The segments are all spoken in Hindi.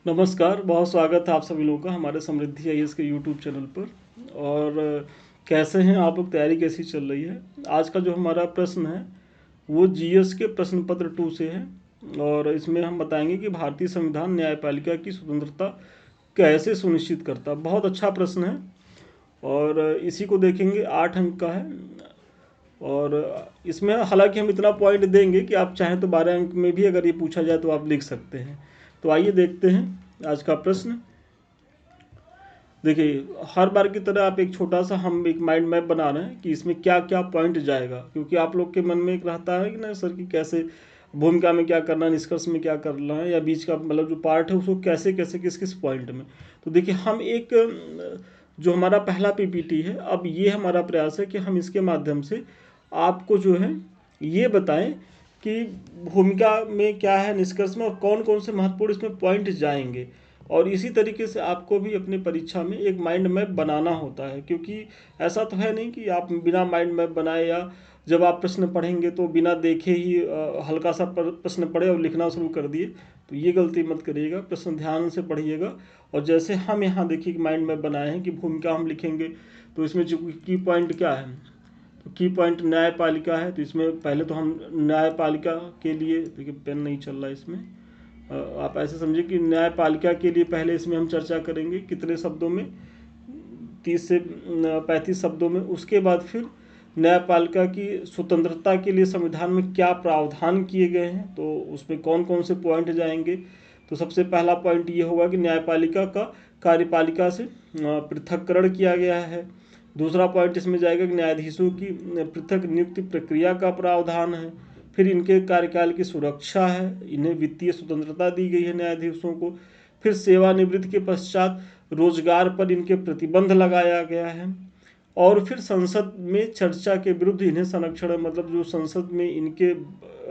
नमस्कार, बहुत स्वागत है आप सभी लोगों का हमारे समृद्धि आईएएस के यूट्यूब चैनल पर। और कैसे हैं आप लोग, तैयारी कैसी चल रही है? आज का जो हमारा प्रश्न है वो जीएस के प्रश्न पत्र 2 से है। और इसमें हम बताएंगे कि भारतीय संविधान न्यायपालिका की स्वतंत्रता कैसे सुनिश्चित करता है। बहुत अच्छा प्रश्न है और इसी को देखेंगे। 8 अंक का है और इसमें हालांकि हम इतना पॉइंट देंगे कि आप चाहें तो 12 अंक में भी अगर ये पूछा जाए तो आप लिख सकते हैं। तो आइए देखते हैं आज का प्रश्न। देखिए, हर बार की तरह आप एक छोटा सा हम एक माइंड मैप बना रहे हैं कि इसमें क्या क्या पॉइंट जाएगा, क्योंकि आप लोग के मन में एक रहता है कि ना सर कि कैसे भूमिका में क्या करना है, निष्कर्ष में क्या करना है, या बीच का मतलब जो पार्ट है उसको कैसे कैसे किस किस पॉइंट में। तो देखिए, हम एक जो हमारा पहला पीपीटी है, अब ये हमारा प्रयास है कि हम इसके माध्यम से आपको जो है ये बताएं कि भूमिका में क्या है, निष्कर्ष में, और कौन कौन से महत्वपूर्ण इसमें पॉइंट जाएंगे। और इसी तरीके से आपको भी अपनी परीक्षा में एक माइंड मैप बनाना होता है, क्योंकि ऐसा तो है नहीं कि आप बिना माइंड मैप बनाए या जब आप प्रश्न पढ़ेंगे तो बिना देखे ही हल्का सा प्रश्न पढ़े और लिखना शुरू कर दिए। तो ये गलती मत करिएगा, प्रश्न ध्यान से पढ़िएगा। और जैसे हम यहाँ देखिए माइंड मैप बनाए हैं कि भूमिका हम लिखेंगे, तो इसमें जो की पॉइंट क्या है, तो की पॉइंट न्यायपालिका है। तो इसमें पहले तो हम न्यायपालिका के लिए, देखिए पेन नहीं चल रहा है इसमें, आप ऐसे समझिए कि न्यायपालिका के लिए पहले इसमें हम चर्चा करेंगे कितने शब्दों में, 30 से 35 शब्दों में। उसके बाद फिर न्यायपालिका की स्वतंत्रता के लिए संविधान में क्या प्रावधान किए गए हैं, तो उसमें कौन कौन से पॉइंट जाएंगे। तो सबसे पहला पॉइंट ये होगा कि न्यायपालिका का कार्यपालिका से पृथक्करण किया गया है। दूसरा पॉइंट इसमें जाएगा कि न्यायाधीशों की पृथक नियुक्ति प्रक्रिया का प्रावधान है। फिर इनके कार्यकाल की सुरक्षा है, इन्हें वित्तीय स्वतंत्रता दी गई है न्यायाधीशों को। फिर सेवानिवृत्ति के पश्चात रोजगार पर इनके प्रतिबंध लगाया गया है। और फिर संसद में चर्चा के विरुद्ध इन्हें संरक्षण, मतलब जो संसद में इनके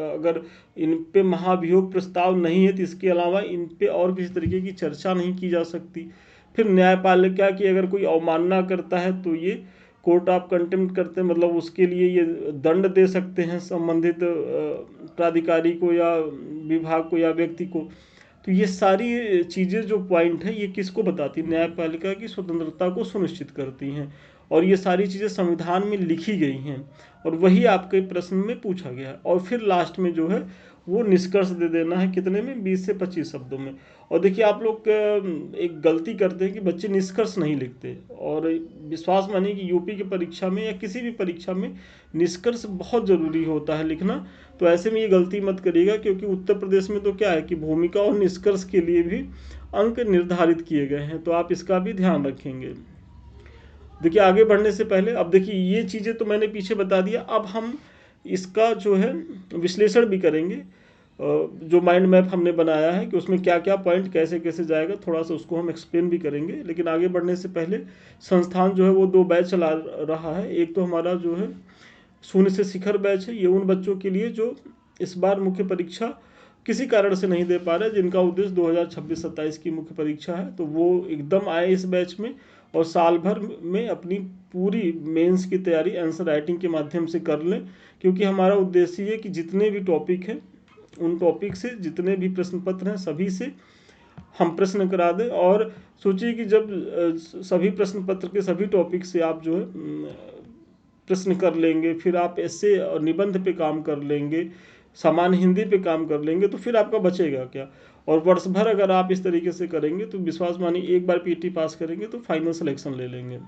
अगर इन पे महाभियोग प्रस्ताव नहीं है तो इसके अलावा इन पे और किसी तरीके की चर्चा नहीं की जा सकती। फिर न्यायपालिका की अगर कोई अवमानना करता है तो ये कोर्ट ऑफ कंटेम्प्ट करते हैं, मतलब उसके लिए ये दंड दे सकते हैं संबंधित प्राधिकारी को या विभाग को या व्यक्ति को। तो ये सारी चीज़ें जो पॉइंट है ये किसको बताती है, न्यायपालिका की स्वतंत्रता को सुनिश्चित करती हैं। और ये सारी चीज़ें संविधान में लिखी गई हैं और वही आपके प्रश्न में पूछा गया है। और फिर लास्ट में जो है वो निष्कर्ष दे देना है, कितने में, 20 से 25 शब्दों में। और देखिए, आप लोग एक गलती करते हैं कि बच्चे निष्कर्ष नहीं लिखते, और विश्वास मानिए कि यूपी की परीक्षा में या किसी भी परीक्षा में निष्कर्ष बहुत ज़रूरी होता है लिखना। तो ऐसे में ये गलती मत करिएगा, क्योंकि उत्तर प्रदेश में तो क्या है कि भूमिका और निष्कर्ष के लिए भी अंक निर्धारित किए गए हैं, तो आप इसका भी ध्यान रखेंगे। देखिए, आगे बढ़ने से पहले अब देखिए ये चीज़ें तो मैंने पीछे बता दिया, अब हम इसका जो है विश्लेषण भी करेंगे। जो माइंड मैप हमने बनाया है कि उसमें क्या क्या पॉइंट कैसे कैसे जाएगा, थोड़ा सा उसको हम एक्सप्लेन भी करेंगे। लेकिन आगे बढ़ने से पहले संस्थान जो है वो 2 बैच चला रहा है। एक तो हमारा जो है शून्य से शिखर बैच है, ये उन बच्चों के लिए जो इस बार मुख्य परीक्षा किसी कारण से नहीं दे पा रहे, जिनका उद्देश्य 2026-27 की मुख्य परीक्षा है, तो वो एकदम आए इस बैच में और साल भर में अपनी पूरी मेंस की तैयारी आंसर राइटिंग के माध्यम से कर लें। क्योंकि हमारा उद्देश्य ये कि जितने भी टॉपिक हैं उन टॉपिक से जितने भी प्रश्न पत्र हैं सभी से हम प्रश्न करा दें। और सोचिए कि जब सभी प्रश्न पत्र के सभी टॉपिक से आप जो है प्रश्न कर लेंगे, फिर आप ऐसे और निबंध पे काम कर लेंगे, सामान्य हिंदी पे काम कर लेंगे, तो फिर आपका बचेगा क्या। और वर्ष भर अगर आप इस तरीके से करेंगे तो विश्वास मानिए एक बार पीटी पास करेंगे तो फाइनल सिलेक्शन ले लेंगे।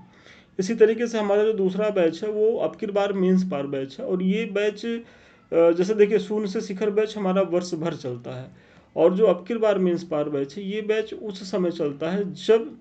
इसी तरीके से हमारा जो दूसरा बैच है वो अब की बार मेंस पार बैच है। और ये बैच जैसे देखिए शून्य से शिखर बैच हमारा वर्ष भर चलता है, और जो अब की बार मेंस पार बैच है ये बैच उस समय चलता है जब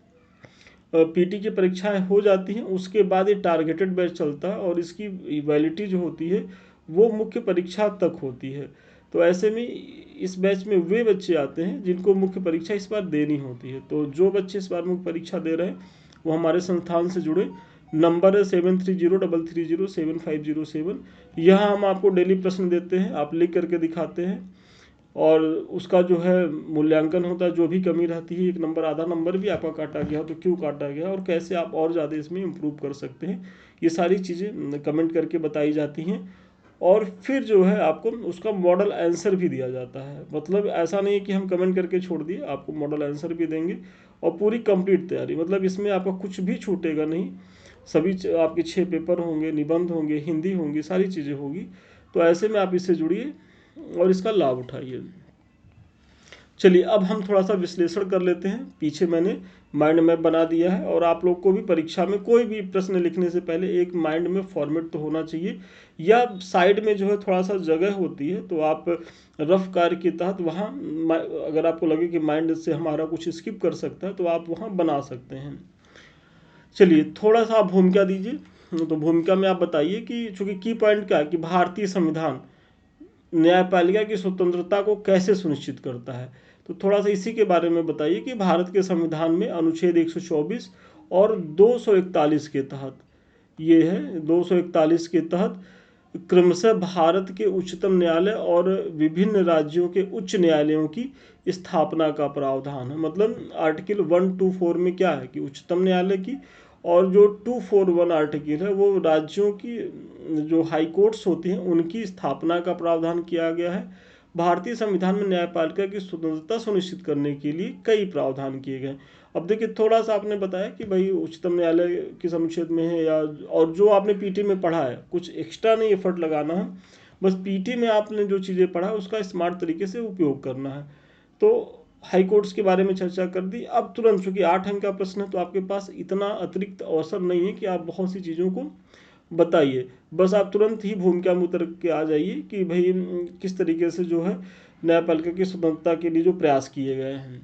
पीटी की परीक्षाएं हो जाती हैं, उसके बाद ये टारगेटेड बैच चलता है और इसकी वैलिडिटी जो होती है वो मुख्य परीक्षा तक होती है। तो ऐसे में इस बैच में वे बच्चे आते हैं जिनको मुख्य परीक्षा इस बार देनी होती है। तो जो बच्चे इस बार मुख्य परीक्षा दे रहे हैं वो हमारे संस्थान से जुड़े। नंबर है 7303307507। यहाँ हम आपको डेली प्रश्न देते हैं, आप लिख करके दिखाते हैं और उसका जो है मूल्यांकन होता है। जो भी कमी रहती है, 1 नंबर आधा नंबर भी आपका काटा गया तो क्यों काटा गया और कैसे आप और ज़्यादा इसमें इम्प्रूव कर सकते हैं, ये सारी चीज़ें कमेंट करके बताई जाती हैं। और फिर जो है आपको उसका मॉडल आंसर भी दिया जाता है। मतलब ऐसा नहीं है कि हम कमेंट करके छोड़ दिए, आपको मॉडल आंसर भी देंगे और पूरी कंप्लीट तैयारी। मतलब इसमें आपका कुछ भी छूटेगा नहीं, सभी आपके 6 पेपर होंगे, निबंध होंगे, हिंदी होंगी, सारी चीज़ें होगी। तो ऐसे में आप इससे जुड़िए और इसका लाभ उठाइए। चलिए अब हम थोड़ा सा विश्लेषण कर लेते हैं। पीछे मैंने माइंड मैप बना दिया है और आप लोग को भी परीक्षा में कोई भी प्रश्न लिखने से पहले एक माइंड में फॉर्मेट तो होना चाहिए, या साइड में जो है थोड़ा सा जगह होती है तो आप रफ कार्य के तहत वहाँ अगर आपको लगे कि माइंड से हमारा कुछ स्किप कर सकता है तो आप वहाँ बना सकते हैं। चलिए थोड़ा सा आप भूमिका दीजिए। तो भूमिका में आप बताइए कि चूंकि की पॉइंट क्या है कि भारतीय संविधान न्यायपालिका की स्वतंत्रता को कैसे सुनिश्चित करता है। तो थोड़ा सा इसी के बारे में बताइए कि भारत के संविधान में अनुच्छेद 124 और 241 के तहत, ये है 241 के तहत क्रमशः भारत के उच्चतम न्यायालय और विभिन्न राज्यों के उच्च न्यायालयों की स्थापना का प्रावधान है। मतलब आर्टिकल 124 में क्या है कि उच्चतम न्यायालय की, और जो 241 आर्टिकल है वो राज्यों की जो हाई कोर्ट्स होती हैं उनकी स्थापना का प्रावधान किया गया है। भारतीय संविधान में न्यायपालिका की स्वतंत्रता सुनिश्चित करने के लिए कई प्रावधान किए गए। अब देखिए थोड़ा सा आपने बताया कि भाई उच्चतम न्यायालय किस अनुच्छेद में है, या और जो आपने पीटी में पढ़ा है कुछ एक्स्ट्रा नहीं एफर्ट लगाना है, बस पीटी में आपने जो चीज़ें पढ़ा है उसका स्मार्ट तरीके से उपयोग करना है। तो हाई कोर्ट्स के बारे में चर्चा कर दी। अब तुरंत, चूंकि 8 अंक का प्रश्न है तो आपके पास इतना अतिरिक्त अवसर नहीं है कि आप बहुत सी चीज़ों को बताइए, बस आप तुरंत ही भूमिका में उतर के आ जाइए कि भाई किस तरीके से जो है न्यायपालिका की स्वतंत्रता के लिए जो प्रयास किए गए हैं।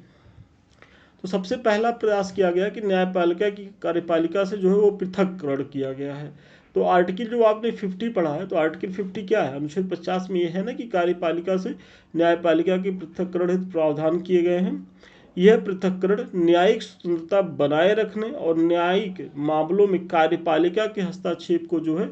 तो सबसे पहला प्रयास किया गया कि न्यायपालिका की कार्यपालिका से जो है वो पृथककरण किया गया है। तो आर्टिकल जो आपने 50 पढ़ा है, तो आर्टिकल 50 क्या है, अनुच्छेद 50 में ये है ना कि कार्यपालिका से न्यायपालिका के पृथककरण हेतु प्रावधान किए गए हैं। यह पृथक्करण न्यायिक स्वतंत्रता बनाए रखने और न्यायिक मामलों में कार्यपालिका के हस्तक्षेप को जो है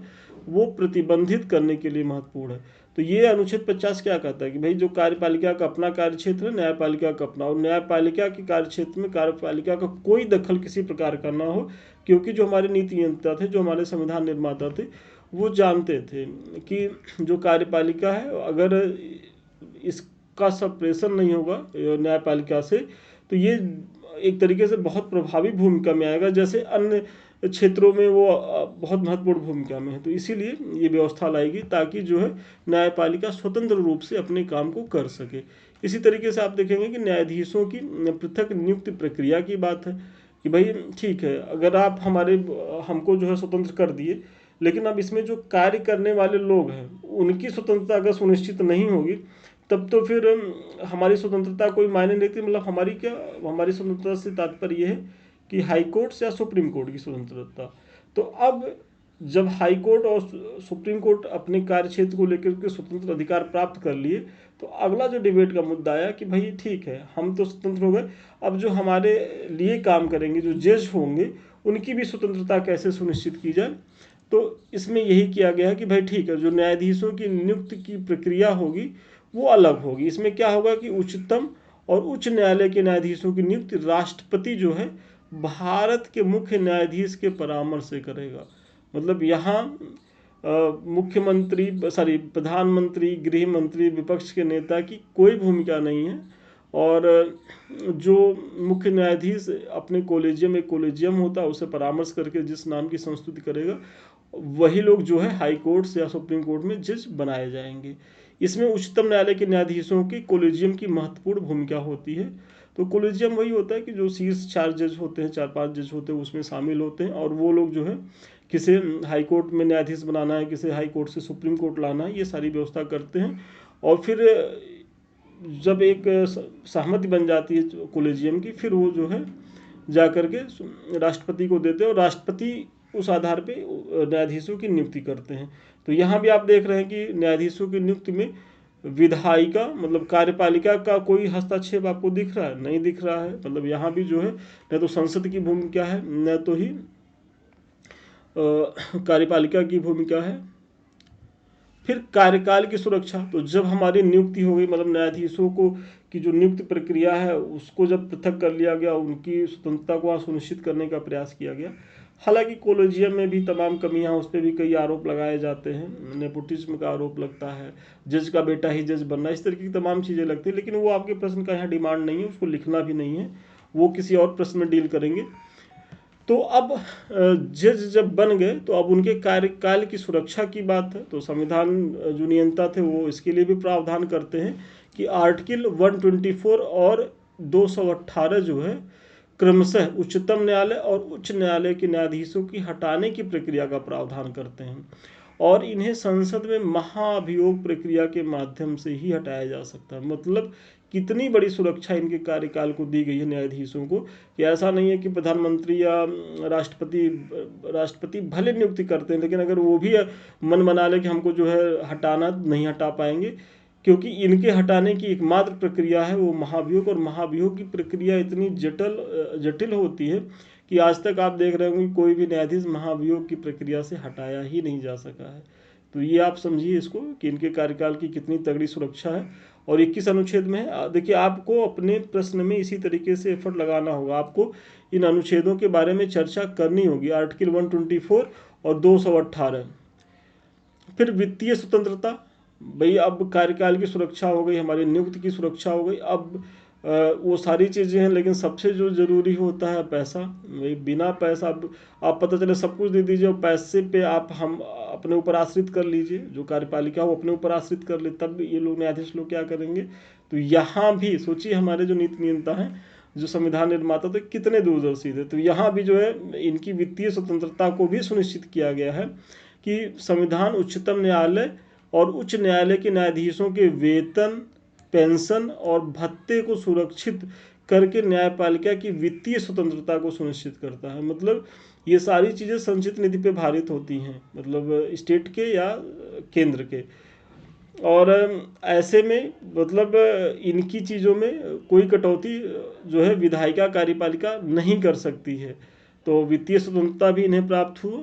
वो प्रतिबंधित करने के लिए महत्वपूर्ण है। तो ये अनुच्छेद 50 क्या कहता है कि भाई जो कार्यपालिका का अपना कार्य क्षेत्र है, न्यायपालिका का अपना, और न्यायपालिका के कार्य क्षेत्र में कार्यपालिका का कोई दखल किसी प्रकार का ना हो, क्योंकि जो हमारे नीति नियंता थे, जो हमारे संविधान निर्माता थे, वो जानते थे कि जो कार्यपालिका है अगर इसका सप्रेशन नहीं होगा न्यायपालिका से तो ये एक तरीके से बहुत प्रभावी भूमिका में आएगा, जैसे अन्य क्षेत्रों में वो बहुत महत्वपूर्ण भूमिका में है। तो इसीलिए ये व्यवस्था लाएगी ताकि जो है न्यायपालिका स्वतंत्र रूप से अपने काम को कर सके। इसी तरीके से आप देखेंगे कि न्यायाधीशों की पृथक नियुक्ति प्रक्रिया की बात है कि भाई ठीक है, अगर आप हमको जो है स्वतंत्र कर दिए, लेकिन अब इसमें जो कार्य करने वाले लोग हैं उनकी स्वतंत्रता अगर सुनिश्चित नहीं होगी तब तो फिर हमारी स्वतंत्रता कोई मायने नहीं थी। मतलब हमारी स्वतंत्रता से तात्पर्य यह है कि हाई कोर्ट या सुप्रीम कोर्ट की स्वतंत्रता। तो अब जब हाई कोर्ट और सुप्रीम कोर्ट अपने कार्य क्षेत्र को लेकर के स्वतंत्र अधिकार प्राप्त कर लिए, तो अगला जो डिबेट का मुद्दा आया कि भाई ठीक है, हम तो स्वतंत्र हो गए, अब जो हमारे लिए काम करेंगे, जो जज होंगे, उनकी भी स्वतंत्रता कैसे सुनिश्चित की जाए। तो इसमें यही किया गया है कि भाई ठीक है, जो न्यायाधीशों की नियुक्ति की प्रक्रिया होगी वो अलग होगी। इसमें क्या होगा कि उच्चतम और उच्च न्यायालय के न्यायाधीशों की नियुक्ति राष्ट्रपति जो है भारत के मुख्य न्यायाधीश के परामर्श से करेगा। मतलब यहाँ प्रधानमंत्री, गृह मंत्री, विपक्ष के नेता की कोई भूमिका नहीं है। और जो मुख्य न्यायाधीश अपने कॉलेजियम, एक कॉलेजियम होता है, उसे परामर्श करके जिस नाम की संस्तुति करेगा वही लोग जो है हाई कोर्ट या सुप्रीम कोर्ट में जज बनाए जाएंगे। इसमें उच्चतम न्यायालय के न्यायाधीशों की कॉलेजियम की महत्वपूर्ण भूमिका होती है। तो कॉलेजियम वही होता है कि जो शीर्ष 4 जज होते हैं, 4-5 जज होते हैं, उसमें शामिल होते हैं, और वो लोग जो है किसे हाई कोर्ट में न्यायाधीश बनाना है, किसे हाई कोर्ट से सुप्रीम कोर्ट लाना है, ये सारी व्यवस्था करते हैं। और फिर जब एक सहमति बन जाती है कॉलेजियम की, फिर वो जो है जा करके राष्ट्रपति को देते हैं और राष्ट्रपति उस आधार पे न्यायाधीशों की नियुक्ति करते हैं। तो यहाँ भी आप देख रहे हैं कि न्यायाधीशों की नियुक्ति में विधायिका मतलब कार्यपालिका का कोई हस्तक्षेप आपको दिख रहा है? नहीं दिख रहा है। मतलब यहाँ भी जो है न तो संसद की भूमिका है, न तो ही कार्यपालिका की भूमिका है। फिर कार्यकाल की सुरक्षा, तो जब हमारी नियुक्ति हो गई, मतलब न्यायाधीशों को की जो नियुक्ति प्रक्रिया है उसको जब पृथक कर लिया गया, उनकी स्वतंत्रता को सुनिश्चित करने का प्रयास किया गया, हालांकि कॉलेजियम में भी तमाम कमियां, उस पर भी कई आरोप लगाए जाते हैं, नेपोटिज्म का आरोप लगता है, जज का बेटा ही जज बनना, इस तरह की तमाम चीज़ें लगती हैं। लेकिन वो आपके प्रश्न का यहाँ डिमांड नहीं है, उसको लिखना भी नहीं है, वो किसी और प्रश्न में डील करेंगे। तो अब जज जब बन गए तो अब उनके कार्यकाल की सुरक्षा की बात है। तो संविधान जो नियंता थे वो इसके लिए भी प्रावधान करते हैं कि आर्टिकल 124 और 218 जो है क्रमशः उच्चतम न्यायालय और उच्च न्यायालय के न्यायाधीशों की हटाने की प्रक्रिया का प्रावधान करते हैं, और इन्हें संसद में महाभियोग प्रक्रिया के माध्यम से ही हटाया जा सकता है। मतलब कितनी बड़ी सुरक्षा इनके कार्यकाल को दी गई है न्यायाधीशों को, कि ऐसा नहीं है कि प्रधानमंत्री या राष्ट्रपति भले नियुक्ति करते हैं, लेकिन अगर वो भी मन बना ले कि हमको जो है हटाना, नहीं हटा पाएंगे, क्योंकि इनके हटाने की एकमात्र प्रक्रिया है वो महाभियोग। और महाभियोग की प्रक्रिया इतनी जटिल होती है कि आज तक आप देख रहे होंगे कोई भी न्यायाधीश महाभियोग की प्रक्रिया से हटाया ही नहीं जा सका है। तो ये आप समझिए इसको कि इनके कार्यकाल की कितनी तगड़ी सुरक्षा है। और 21 अनुच्छेद में है, देखिए आपको अपने प्रश्न में इसी तरीके से एफर्ट लगाना होगा, आपको इन अनुच्छेदों के बारे में चर्चा करनी होगी, आर्टिकल 124 और 218। फिर वित्तीय स्वतंत्रता, भाई अब कार्यकाल की सुरक्षा हो गई, हमारी नियुक्ति की सुरक्षा हो गई, अब वो सारी चीज़ें हैं, लेकिन सबसे जो ज़रूरी होता है पैसा। भाई बिना पैसा अब आप पता चले सब कुछ दे दीजिए और पैसे पे आप हम अपने ऊपर आश्रित कर लीजिए, जो कार्यपालिका वो अपने ऊपर आश्रित कर ले, तब ये लोग न्यायाधीश लोग क्या करेंगे। तो यहाँ भी सोचिए हमारे जो नीति नियंता हैं, जो संविधान निर्माता थे, कितने दूरदर्शी थे। तो यहाँ भी जो है इनकी वित्तीय स्वतंत्रता को भी सुनिश्चित किया गया है कि संविधान उच्चतम न्यायालय और उच्च न्यायालय के न्यायाधीशों के वेतन, पेंशन और भत्ते को सुरक्षित करके न्यायपालिका की वित्तीय स्वतंत्रता को सुनिश्चित करता है। मतलब ये सारी चीज़ें संचित निधि पे भारित होती हैं, मतलब स्टेट के या केंद्र के। और ऐसे में मतलब इनकी चीज़ों में कोई कटौती जो है विधायिका कार्यपालिका नहीं कर सकती है। तो वित्तीय स्वतंत्रता भी इन्हें प्राप्त हुआ।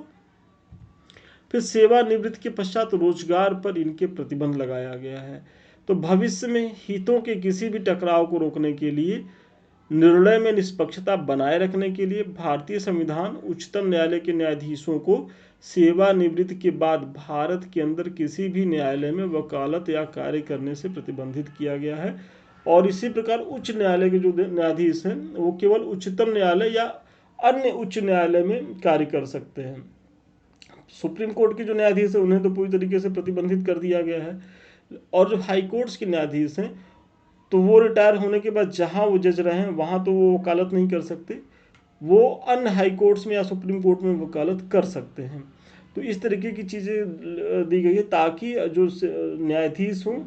फिर सेवानिवृत्ति के पश्चात रोजगार पर इनके प्रतिबंध लगाया गया है। तो भविष्य में हितों के किसी भी टकराव को रोकने के लिए, निर्णय में निष्पक्षता बनाए रखने के लिए भारतीय संविधान उच्चतम न्यायालय के न्यायाधीशों को सेवानिवृत्ति के बाद भारत के अंदर किसी भी न्यायालय में वकालत या कार्य करने से प्रतिबंधित किया गया है। और इसी प्रकार उच्च न्यायालय के जो न्यायाधीश हैं वो केवल उच्चतम न्यायालय या अन्य उच्च न्यायालय में कार्य कर सकते हैं। सुप्रीम कोर्ट के जो न्यायाधीश हैं उन्हें तो पूरी तरीके से प्रतिबंधित कर दिया गया है। और जो हाई कोर्ट्स के न्यायाधीश हैं तो वो रिटायर होने के बाद जहां वो जज रहे हैं वहां तो वो वकालत नहीं कर सकते, वो अन्य हाई कोर्ट्स में या सुप्रीम कोर्ट में वकालत कर सकते हैं। तो इस तरीके की चीज़ें दी गई है ताकि जो न्यायाधीश हों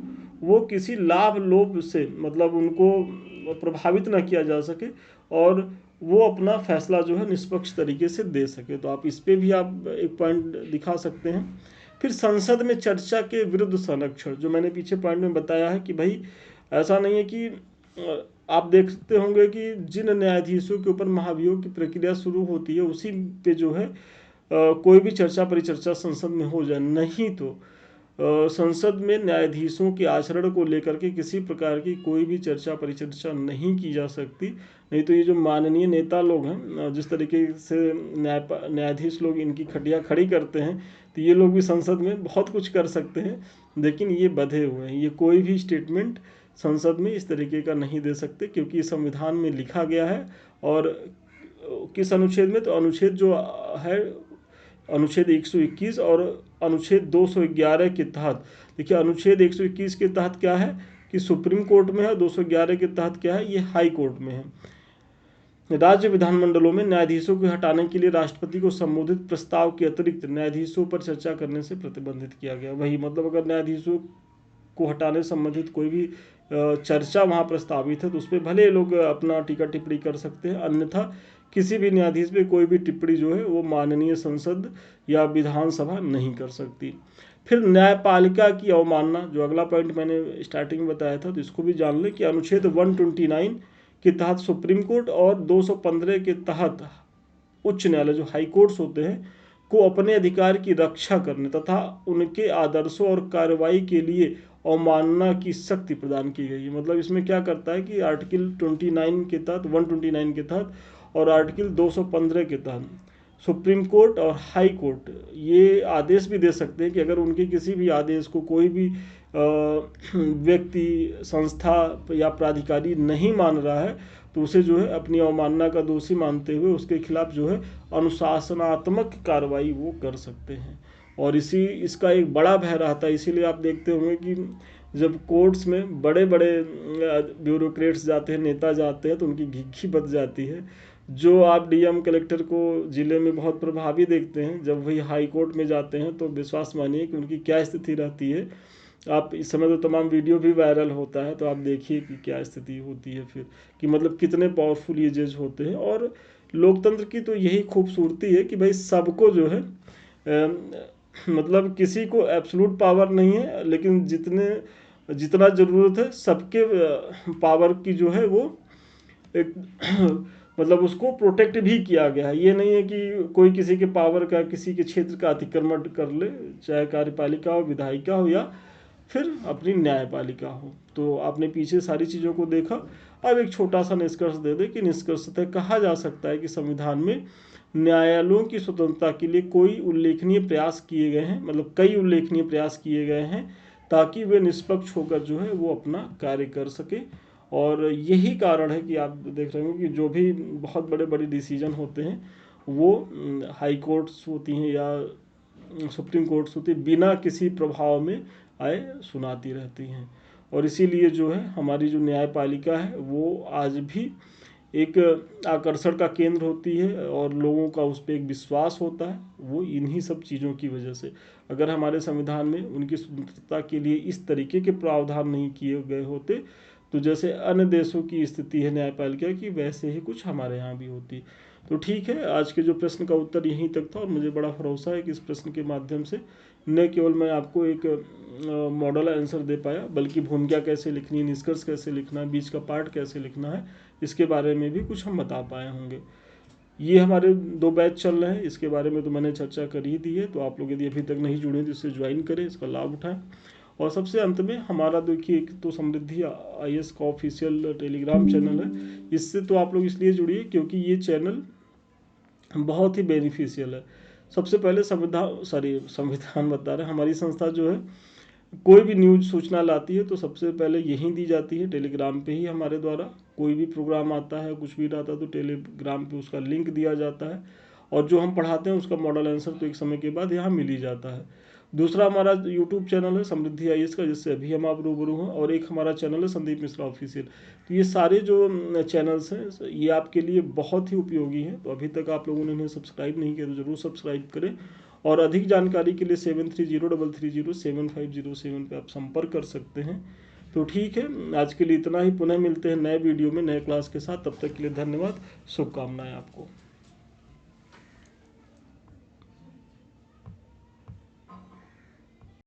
वो किसी लाभ लोभ से मतलब उनको प्रभावित ना किया जा सके और वो अपना फैसला जो है निष्पक्ष तरीके से दे सके। तो आप इस पे भी आप एक पॉइंट दिखा सकते हैं। फिर संसद में चर्चा के विरुद्ध संरक्षण, जो मैंने पीछे पॉइंट में बताया है कि भाई ऐसा नहीं है कि आप देखते होंगे कि जिन न्यायाधीशों के ऊपर महाभियोग की प्रक्रिया शुरू होती है उसी पे जो है कोई भी चर्चा परिचर्चा संसद में हो जाए, नहीं तो संसद में न्यायाधीशों के आचरण को लेकर के किसी प्रकार की कोई भी चर्चा परिचर्चा नहीं की जा सकती। नहीं तो ये जो माननीय नेता लोग हैं, जिस तरीके से न्यायाधीश लोग इनकी खटिया खड़ी करते हैं, तो ये लोग भी संसद में बहुत कुछ कर सकते हैं, लेकिन ये बंधे हुए हैं। ये कोई भी स्टेटमेंट संसद में इस तरीके का नहीं दे सकते क्योंकि संविधान में लिखा गया है। और किस अनुच्छेद में, तो अनुच्छेद जो है अनुच्छेद 121 और अनुच्छेद 211 के तहत। देखिए अनुच्छेद 121 के तहत क्या है कि सुप्रीम कोर्ट में है, 211 के तहत क्या है, ये हाई कोर्ट में है। राज्य विधानमंडलों में न्यायाधीशों को हटाने के लिए राष्ट्रपति को संबोधित प्रस्ताव के अतिरिक्त न्यायाधीशों पर चर्चा करने से प्रतिबंधित किया गया। वही मतलब अगर न्यायाधीशों को हटाने संबंधित कोई भी चर्चा वहाँ प्रस्तावित है तो उस पर भले लोग अपना टीका टिप्पणी कर सकते हैं, अन्यथा किसी भी न्यायाधीश पे कोई भी टिप्पणी जो है वो माननीय संसद या विधानसभा नहीं कर सकती। फिर न्यायपालिका की अवमानना, जो अगला पॉइंट मैंने स्टार्टिंग में बताया था, तो इसको भी जान लें कि अनुच्छेद 129 के तहत सुप्रीम कोर्ट और 215 के तहत उच्च न्यायालय जो हाई कोर्ट्स होते हैं को अपने अधिकार की रक्षा करने तथा उनके आदर्शों और कार्रवाई के लिए अवमानना की शक्ति प्रदान की गई है। मतलब इसमें क्या करता है कि आर्टिकल 29 के तहत, 129 के तहत और आर्टिकल 215 के तहत सुप्रीम कोर्ट और हाई कोर्ट ये आदेश भी दे सकते हैं कि अगर उनके किसी भी आदेश को कोई भी व्यक्ति, संस्था या प्राधिकारी नहीं मान रहा है तो उसे जो है अपनी अवमानना का दोषी मानते हुए उसके खिलाफ जो है अनुशासनात्मक कार्रवाई वो कर सकते हैं। और इसका एक बड़ा भय रहता है। इसीलिए आप देखते होंगे कि जब कोर्ट्स में बड़े बड़े ब्यूरोक्रेट्स जाते हैं, नेता जाते हैं, तो उनकी घिघी बच जाती है। जो आप डीएम कलेक्टर को ज़िले में बहुत प्रभावी देखते हैं, जब वही हाई कोर्ट में जाते हैं तो विश्वास मानिए कि उनकी क्या स्थिति रहती है। आप इस समय तो तमाम वीडियो भी वायरल होता है, तो आप देखिए कि क्या स्थिति होती है फिर, कि मतलब कितने पावरफुल ये जज होते हैं। और लोकतंत्र की तो यही खूबसूरती है कि भाई सबको जो है मतलब किसी को एब्सोल्यूट पावर नहीं है, लेकिन जितना ज़रूरत है सबके पावर की जो है वो एक मतलब उसको प्रोटेक्ट भी किया गया है। ये नहीं है कि कोई किसी के पावर का, किसी के क्षेत्र का अतिक्रमण कर ले, चाहे कार्यपालिका हो, विधायिका हो या फिर अपनी न्यायपालिका हो। तो आपने पीछे सारी चीज़ों को देखा। अब एक छोटा सा निष्कर्ष दे दे कि निष्कर्षतः कहा जा सकता है कि संविधान में न्यायालयों की स्वतंत्रता के लिए कोई उल्लेखनीय प्रयास किए गए हैं, मतलब कई उल्लेखनीय प्रयास किए गए हैं, ताकि वे निष्पक्ष होकर जो है वो अपना कार्य कर सके। और यही कारण है कि आप देख रहे हो कि जो भी बहुत बड़े बड़े डिसीजन होते हैं वो हाई कोर्ट्स होती हैं या सुप्रीम कोर्ट्स होती है, बिना किसी प्रभाव में आए सुनाती रहती हैं। और इसीलिए जो है हमारी जो न्यायपालिका है वो आज भी एक आकर्षण का केंद्र होती है और लोगों का उस पर एक विश्वास होता है, वो इन्हीं सब चीज़ों की वजह से। अगर हमारे संविधान में उनकी स्वतंत्रता के लिए इस तरीके के प्रावधान नहीं किए गए होते तो जैसे अन्य देशों की स्थिति है न्यायपालिका की, वैसे ही कुछ हमारे यहाँ भी होती। तो ठीक है, आज के जो प्रश्न का उत्तर यहीं तक था और मुझे बड़ा भरोसा है कि इस प्रश्न के माध्यम से न केवल मैं आपको एक मॉडल आंसर दे पाया, बल्कि भूमिका कैसे लिखनी है, निष्कर्ष कैसे लिखना है, बीच का पार्ट कैसे लिखना है, इसके बारे में भी कुछ हम बता पाए होंगे। ये हमारे 2 बैच चल रहे हैं, इसके बारे में तो मैंने चर्चा कर ही दी है। तो आप लोग यदि अभी तक नहीं जुड़े तो इससे ज्वाइन करें, इसका लाभ उठाएं। और सबसे अंत में हमारा देखिए एक तो समृद्धि आईएएस का ऑफिशियल टेलीग्राम चैनल है। इससे तो आप लोग इसलिए जुड़िए क्योंकि ये चैनल बहुत ही बेनिफिशियल है। सबसे पहले संविधान बता रहे, हमारी संस्था जो है कोई भी न्यूज सूचना लाती है तो सबसे पहले यहीं दी जाती है, टेलीग्राम पे ही हमारे द्वारा। कोई भी प्रोग्राम आता है, कुछ भी आता है तो टेलीग्राम पे उसका लिंक दिया जाता है और जो हम पढ़ाते हैं उसका मॉडल आंसर तो एक समय के बाद यहाँ मिल ही जाता है। दूसरा हमारा यूट्यूब चैनल है समृद्धि आईएएस का, जिससे अभी हम आप रूबरू हैं, और एक हमारा चैनल है संदीप मिश्रा ऑफिशियल। तो ये सारे जो चैनल्स हैं ये आपके लिए बहुत ही उपयोगी हैं। तो अभी तक आप लोगों ने इन्हें सब्सक्राइब नहीं किया तो ज़रूर सब्सक्राइब करें। और अधिक जानकारी के लिए 7303075007 पे आप संपर्क कर सकते हैं। तो ठीक है, आज के लिए इतना ही। पुनः मिलते हैं नए वीडियो में नए क्लास के साथ। तब तक के लिए धन्यवाद, शुभकामनाएं आपको।